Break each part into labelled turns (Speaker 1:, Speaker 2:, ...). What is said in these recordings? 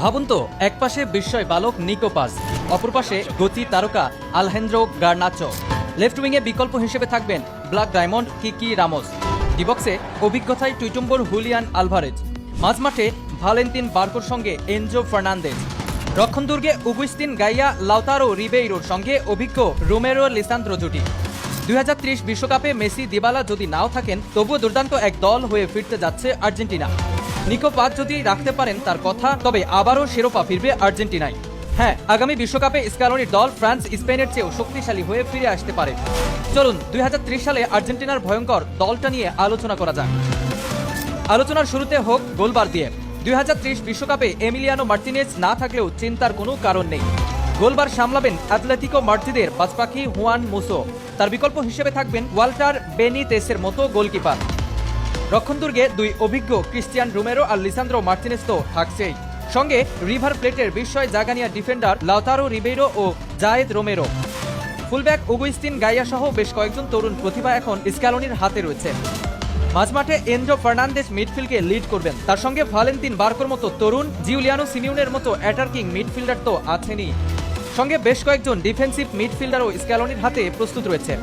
Speaker 1: ভাবুন তো, এক পাশে বিস্ময় বালক নিকো পাজ, অপর পাশে গতি তারকা আলহেন্দ্রো গার্নাচো। লেফট উইংয়ে বিকল্প হিসেবে থাকবেন ব্ল্যাক ডায়মন্ড কিকি রামোস। ডিবক্সে অভিজ্ঞতায় টুইটুম্বর হুলিয়ান আলভারেজ। মাঝমাঠে ভালেন্তিন বার্কোর সঙ্গে এনজো ফার্নান্দেজ। রক্ষণ দুর্গে উগুস্তিন গাইয়া লাউতারো রিবেইরোর সঙ্গে অভিজ্ঞ রোমেরো লিসান্দ্রো জুটি। 2030 বিশ্বকাপে মেসি দিবালা যদি নাও থাকেন, তবুও দুর্দান্ত এক দল হয়ে ফিরতে যাচ্ছে আর্জেন্টিনা। নিকো পাজ যদি রাখতে পারেন তার কথা, তবে আবারও শিরোপা ফিরবে আর্জেন্টিনায়। হ্যাঁ, আগামী বিশ্বকাপে স্ক্যালোনির দল ফ্রান্স স্পেনের চেয়েও শক্তিশালী হয়ে ফিরে আসতে পারে। চলুন 2030 সালে আর্জেন্টিনার ভয়ঙ্কর দলটা নিয়ে আলোচনা করা যাক। আলোচনার শুরুতে হোক গোলবার দিয়ে। 2030 বিশ্বকাপে এমিলিয়ানো মার্টিনেজ না থাকলেও চিন্তার কোনো কারণ নেই। গোলবার সামলাবেন অ্যাটলেটিকো মাদ্রিদের বাজপাখি হুয়ান মুসো। তার বিকল্প হিসেবে থাকবেন ওয়াল্টার বেনিতেসের মতো গোলকিপার। রক্ষণ দুর্গে দুই অভিজ্ঞ ক্রিস্টিয়ান রোমেরো আর লিসান্দ্রো মার্টিনেজ তো থাকছেই, সঙ্গে রিভার প্লেটের বিস্ময় জাগানিয়া ডিফেন্ডার লাউতারো রিবেইরো ও জায়েদ রোমেরো। ফুলব্যাক উগুস্তিন গাইয়া সহ বেশ কয়েকজন তরুণ প্রতিভা এখন স্ক্যালোনির হাতে রয়েছে। মাঝমাঠে এনজো ফার্নান্দেজ মিডফিল্ডকে লিড করবেন, তার সঙ্গে ভালেন্তিন বার্কোর মতো তরুণ, জিউলিয়ানো সিমিউনের মতো অ্যাটাকিং মিডফিল্ডার তো আছেনই, সঙ্গে বেশ কয়েকজন ডিফেন্সিভ মিডফিল্ডারও স্ক্যালোনির হাতে প্রস্তুত রয়েছে।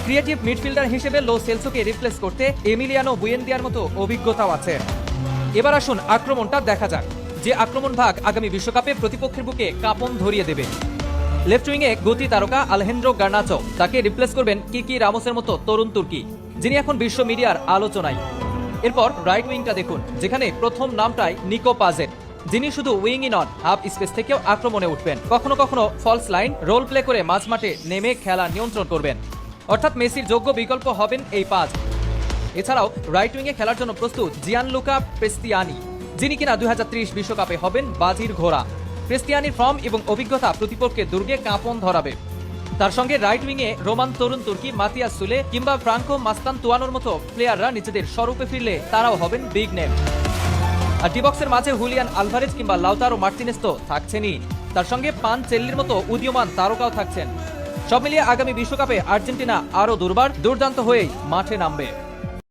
Speaker 1: ক্রিয়েটিভ মিডফিল্ডার হিসেবে লো সেলসোকে রিপ্লেস করতে এমিলিয়ানো বুয়েন্দিয়ার মতো অভিজ্ঞতাও আছে। এবার আসুন আক্রমণটা দেখা যাক, যে আক্রমণ ভাগ আগামী বিশ্বকাপে প্রতিপক্ষের বুকে কাঁপন ধরিয়ে দেবে। লেফট উইংয়ে গতি তারকা আলহেন্দ্রো গার্নাচো, তাকে রিপ্লেস করবেন কিকি রামোসের মতো তরুণ তুর্কি, যিনি এখন বিশ্ব মিডিয়ার আলোচনায়। এরপর রাইট উইংটা দেখুন, যেখানে প্রথম নামটাই নিকো পাজের, যিনি শুধু উইংই নন, হাফ স্পেস থেকেও আক্রমণে উঠবেন। কখনো কখনো ফলস লাইন রোল প্লে করে মাঝমাঠে নেমে খেলা নিয়ন্ত্রণ করবেন। অর্থাৎ মেসির যোগ্য বিকল্প হবেন এই পাজ। এছাড়াও রাইট উইংয়ে খেলার জন্য প্রস্তুত জিয়ানলুকা প্রেস্তিয়ানি, যিনি কিনা 2030 বিশ্বকাপে হবেন বাজির ঘোড়া। প্রেস্তিয়ানির ফর্ম এবং অভিজ্ঞতা প্রতিপক্ষের দুর্গে কাঁপন ধরাবে। তার সঙ্গে রাইট উইংয়ে রোমান তরুণ তুর্কি মাতিয়াস সুলে কিংবা ফ্রাঙ্কো মাস্তানতুয়ানোর মতো প্লেয়াররা নিজেদের স্বরূপে ফিরলে তারাও হবেন বিগ নেম। আর ডিবক্সের মাঝে হুলিয়ান আলভারেজ কিংবা লাউতারো মার্টিনেজ তো থাকছেনই, তার সঙ্গে পান চেল্লির মতো উদীয়মান তারকাও থাকছেন। সব মিলিয়ে আগামী বিশ্বকাপে আর্জেন্টিনা আরও দুর্দান্ত হয়েই মাঠে নামবে।